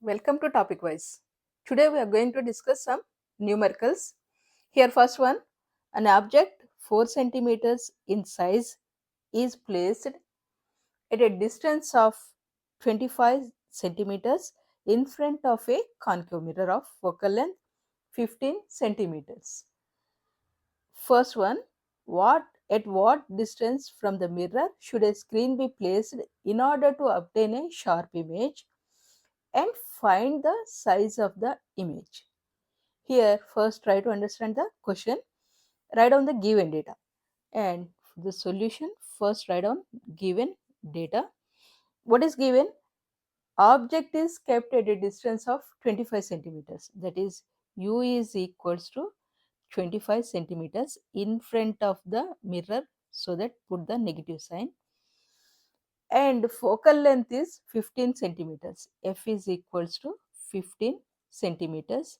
Welcome to Topic Wise. Today we are going to discuss some numericals. Here first one, an object 4 centimeters in size is placed at a distance of 25 centimeters in front of a concave mirror of focal length 15 centimeters. First one, at what distance from the mirror should a screen be placed in order to obtain a sharp image and find the size of the image. Here first try to understand the question, write down the given data, and the solution first write down given data. What is given? Object is kept at a distance of 25 centimeters, that is u is equals to 25 centimeters in front of the mirror, so that put the negative sign, and focal length is 15 centimeters, f is equals to 15 centimeters.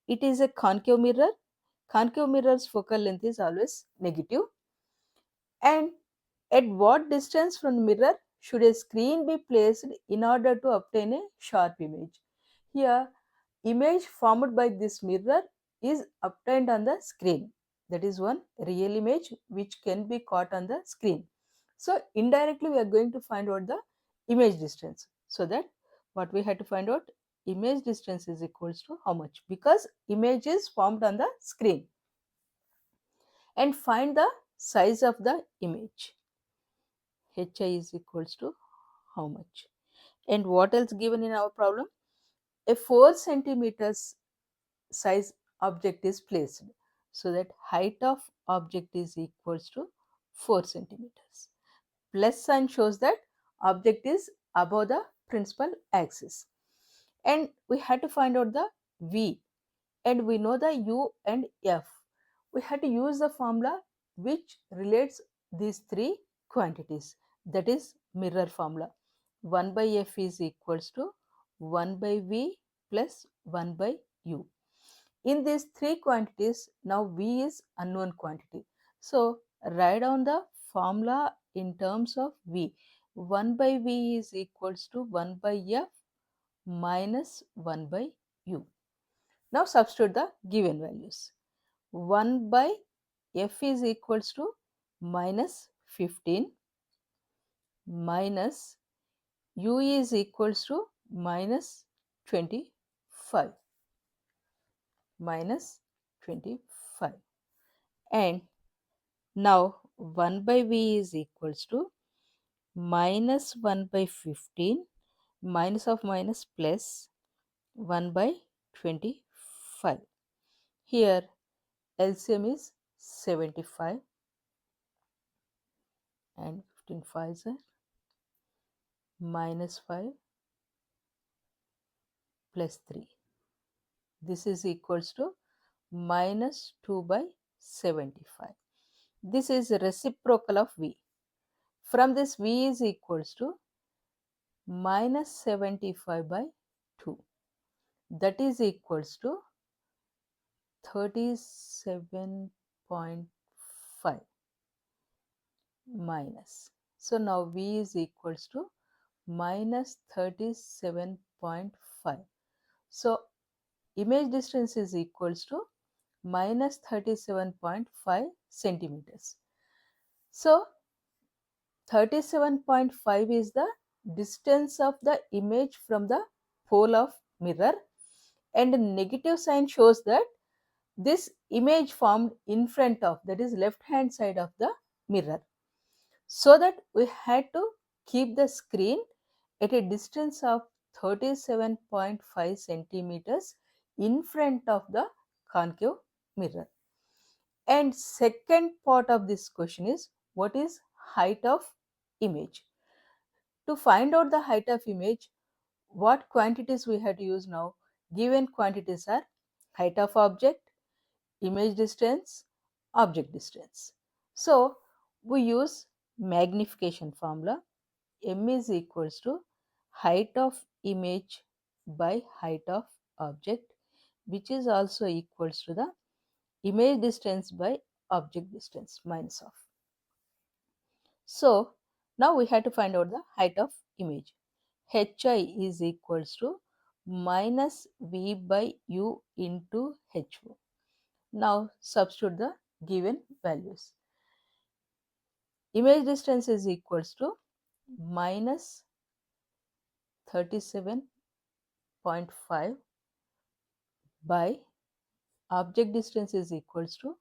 It is a concave mirror. Concave mirror's focal length is always negative. And at what distance from the mirror should a screen be placed in order to obtain a sharp image? Here, image formed by this mirror is obtained on the screen. That is one real image which can be caught on the screen. So indirectly we are going to find out the image distance. So that what we had to find out, image distance is equals to how much, because image is formed on the screen, and find the size of the image. Hi is equals to how much. And what else given in our problem? A 4 centimeters size object is placed, so that height of object is equals to 4 centimeters. Plus sign shows that object is above the principal axis. And we had to find out the V, and we know the U and F. We had to use the formula which relates these three quantities, that is mirror formula. 1 by F is equals to 1 by V plus 1 by U. In these three quantities, now V is unknown quantity. So write down the formula in terms of V. 1 by V is equals to 1 by F minus 1 by U. Now substitute the given values. 1 by F is equals to minus 15 minus U is equals to minus 25. Minus 25. And now 1 by V is equals to minus 1 by 15, minus of minus plus 1 by 25. Here LCM is 75 and 15 5s are minus 5 plus 3. This is equals to minus 2 by 75. This is reciprocal of V. From this, V is equals to minus 75 by 2. That is equals to 37.5 minus. So now V is equals to minus 37.5. So image distance is equals to minus 37.5 centimeters. So 37.5 is the distance of the image from the pole of mirror, and a negative sign shows that this image formed in front of, that is left hand side of the mirror, so that we had to keep the screen at a distance of 37.5 centimeters in front of the concave mirror. And second part of this question is, what is height of image? To find out the height of image, what quantities we have to use now? Given quantities are height of object, image distance, object distance. So we use magnification formula. M is equals to height of image by height of object, which is also equals to the image distance by object distance minus of. So now we have to find out the height of image. Hi is equals to minus V by U into HO. Now substitute the given values. Image distance is equals to minus 37.5 by object distance is equals to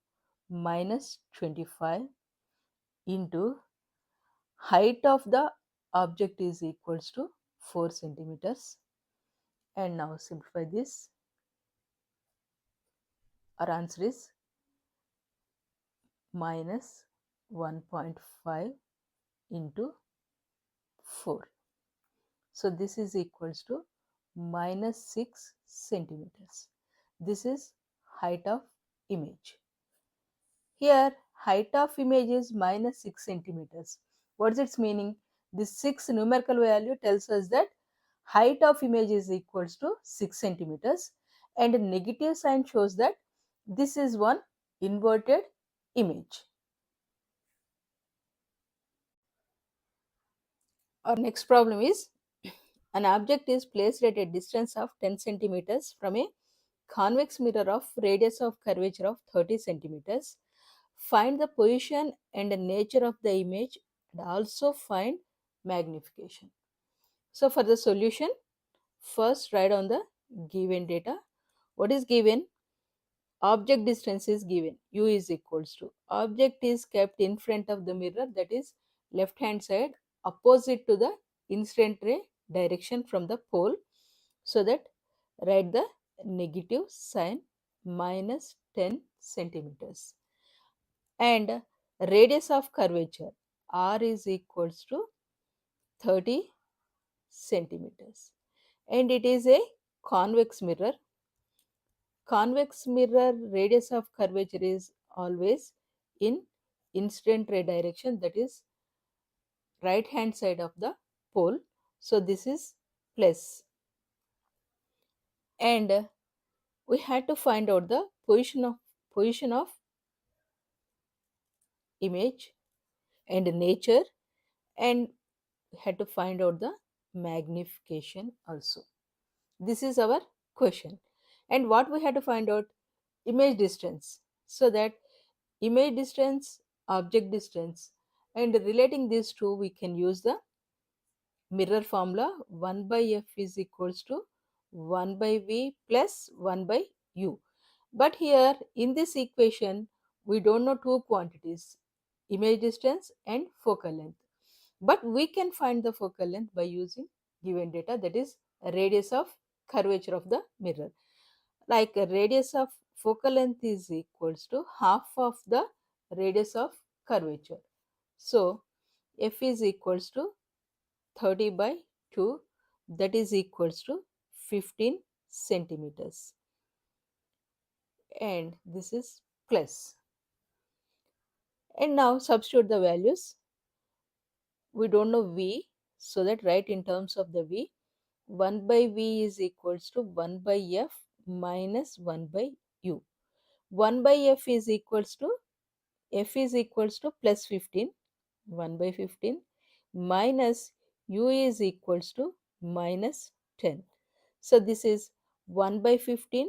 minus 25 into height of the object is equals to 4 centimeters. And now simplify this. Our answer is minus 1.5 into 4. So this is equals to minus 6 centimeters. This is height of image. Here height of image is minus 6 centimeters. What is its meaning? This 6 numerical value tells us that height of image is equals to 6 centimeters, and a negative sign shows that this is one inverted image. Our next problem is an object is placed at a distance of 10 centimeters from a convex mirror of radius of curvature of 30 centimeters. Find the position and nature of the image and also find magnification. So for the solution, first write down the given data. What is given? Object distance is given. U is equals to. Object is kept in front of the mirror, that is left hand side opposite to the incident ray direction from the pole. So that write the negative sign minus 10 centimeters. And radius of curvature R is equals to 30 centimeters. And it is a convex mirror. Convex mirror radius of curvature is always in incident ray direction, that is right hand side of the pole. So this is plus. And we had to find out the position of image and nature, and we had to find out the magnification also. This is our question. And what we had to find out? Image distance. So that image distance, object distance, and relating these two, we can use the mirror formula. 1 by F is equals to 1 by V plus 1 by U. But here in this equation, we don't know two quantities, image distance and focal length. But we can find the focal length by using given data, that is radius of curvature of the mirror. Like a radius of focal length is equals to half of the radius of curvature. So F is equals to 30 by 2, that is equals to 15 centimeters. And this is plus. And now substitute the values. We don't know V, so that write in terms of the V. 1 by V is equals to 1 by F minus 1 by U. 1 by F is equals to plus 15, 1 by 15, minus U is equals to minus 10. So this is 1 by 15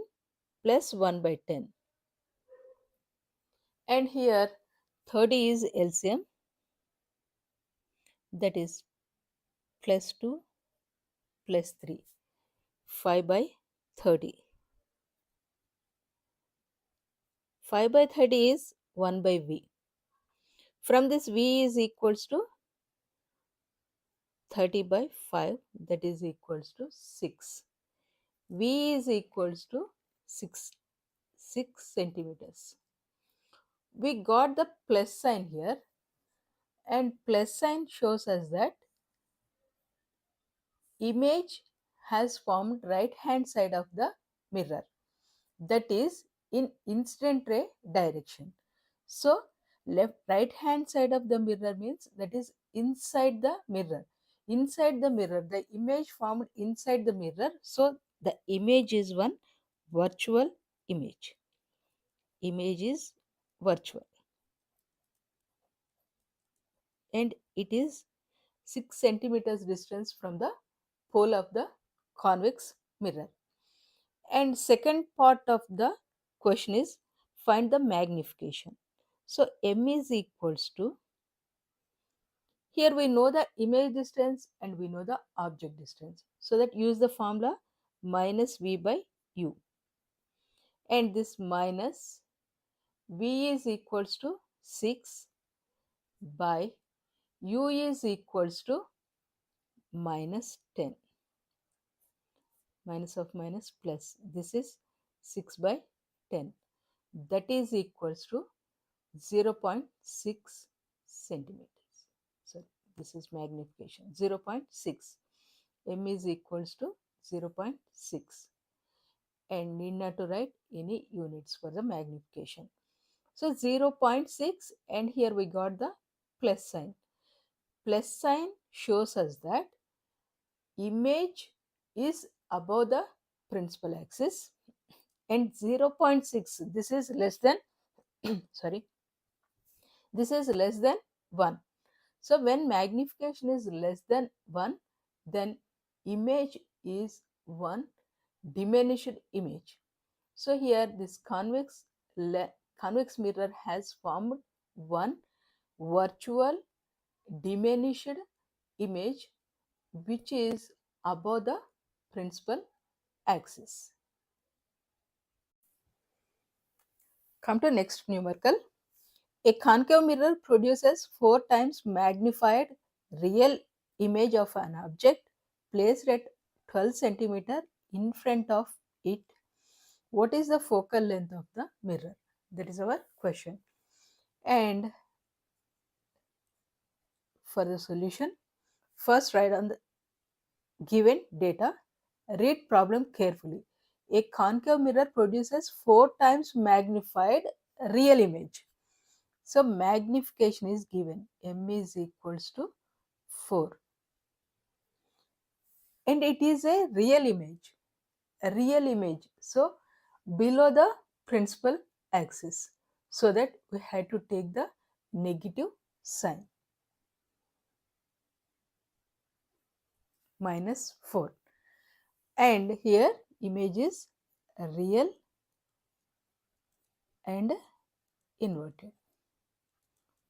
plus 1 by 10. And here 30 is LCM, that is plus 2 plus 3, 5 by 30. 5 by 30 is 1 by V. From this V is equals to 30 by 5, that is equals to 6. V is equals to 6 centimeters. We got the plus sign here, and plus sign shows us that image has formed right hand side of the mirror, that is in incident ray direction. So right hand side of the mirror means that is inside the mirror. Inside the mirror, the image formed inside the mirror. So the image is one virtual image. Image is virtual. And it is 6 centimeters distance from the pole of the convex mirror. And second part of the question is find the magnification. So m is equals to, here we know the image distance and we know the object distance. So that use the formula minus v by u. And this minus v is equals to 6 by u is equals to minus 10. Minus of minus plus. This is 6 by 10. That is equals to 0.6 centimeters. So this is magnification 0.6. M is equals to 0.6. And need not to write any units for the magnification. So 0.6, and here we got the plus sign. Plus sign shows us that image is above the principal axis, and 0.6, this is less than sorry, this is less than 1. So when magnification is less than 1, then image is one diminished image. So here this convex mirror has formed one virtual diminished image which is above the principal axis. Come to next numerical. A concave mirror produces 4 times magnified real image of an object placed at 12 centimeter in front of it. What is the focal length of the mirror? That is our question. And for the solution, first write on the given data, read problem carefully. A concave mirror produces 4 times magnified real image. So magnification is given, m is equals to 4. And it is a real image. So below the principal axis. So that we had to take the negative sign. Minus 4. And here image is real and inverted.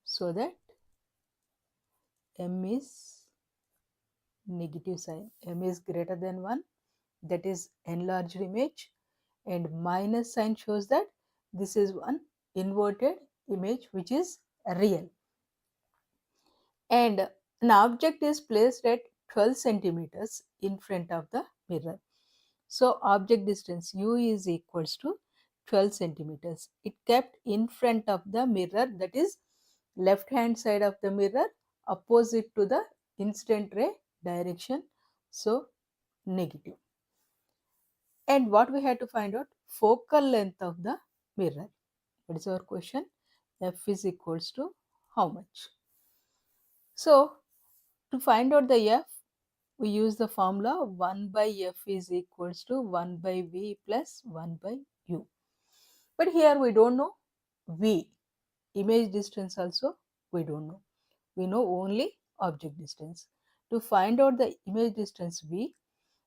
So that m is negative sign. M is greater than 1, that is enlarged image, and minus sign shows that this is one inverted image which is real. And an object is placed at 12 centimeters in front of the mirror. So object distance u is equals to 12 centimeters. It kept in front of the mirror, that is left hand side of the mirror opposite to the incident ray direction. So negative. And what we had to find out? Focal length of the mirror. What is our question? F is equals to how much? So to find out the F, we use the formula 1 by F is equals to 1 by V plus 1 by U. But here we don't know V. Image distance also we don't know. We know only object distance. To find out the image distance V,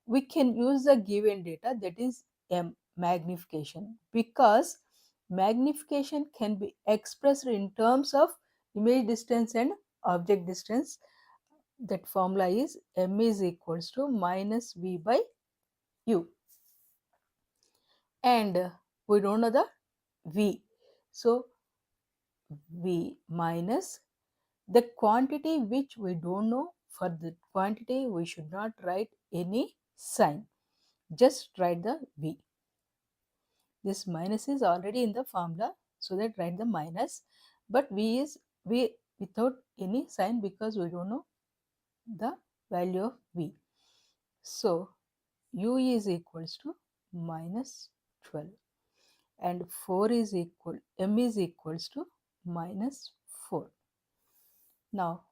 we can use the given data, that is M, magnification, because magnification can be expressed in terms of image distance and object distance. That formula is M is equals to minus V by U. And we don't know the V. So V minus the quantity which we don't know. For the quantity we should not write any sign, just write the V. This minus is already in the formula, so that write the minus, but V is V without any sign because we don't know the value of V. So U is equals to minus 12, and 4 is equal, M is equals to minus 4. Now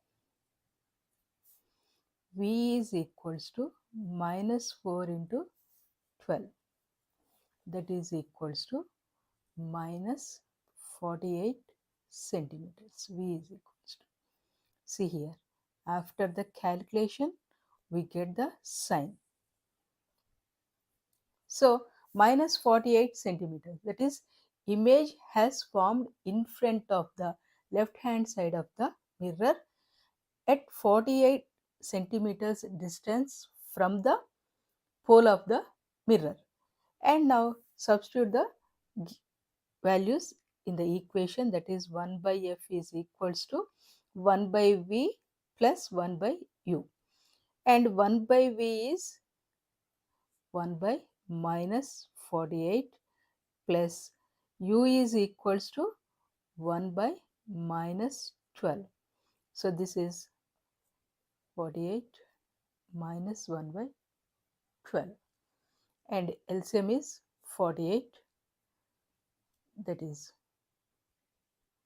V is equals to minus 4 into 12, that is equals to minus 48 centimeters. V is equals to, see here, after the calculation we get the sign. So minus 48 centimeters, that is image has formed in front of the left hand side of the mirror at 48 centimeters distance from the pole of the mirror. And now substitute the values in the equation, that is 1 by f is equals to 1 by v plus 1 by u, and 1 by v is 1 by minus 48 plus u is equals to 1 by minus 12. So this is 48 minus 1 by 12, and LCM is 48, that is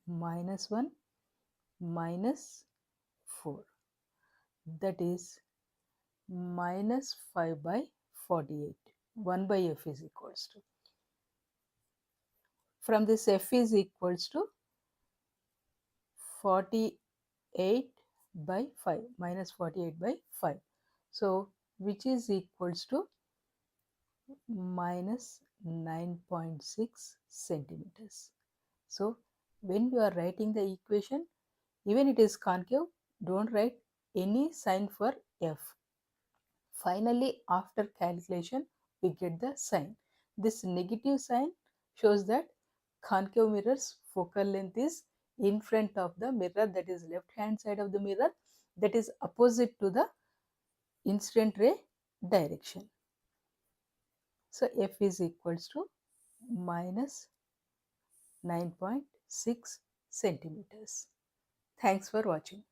minus 1 minus 4, that is minus 5 by 48. 1 by f is equals to, from this f is equals to 48 by 5 minus 48 by 5. So which is equals to minus 9.6 centimeters. So when you are writing the equation, even it is concave, don't write any sign for f. Finally, after calculation, we get the sign. This negative sign shows that concave mirror's focal length is in front of the mirror, that is left hand side of the mirror, that is opposite to the incident ray direction. So f is equals to minus 9.6 centimeters. Thanks for watching.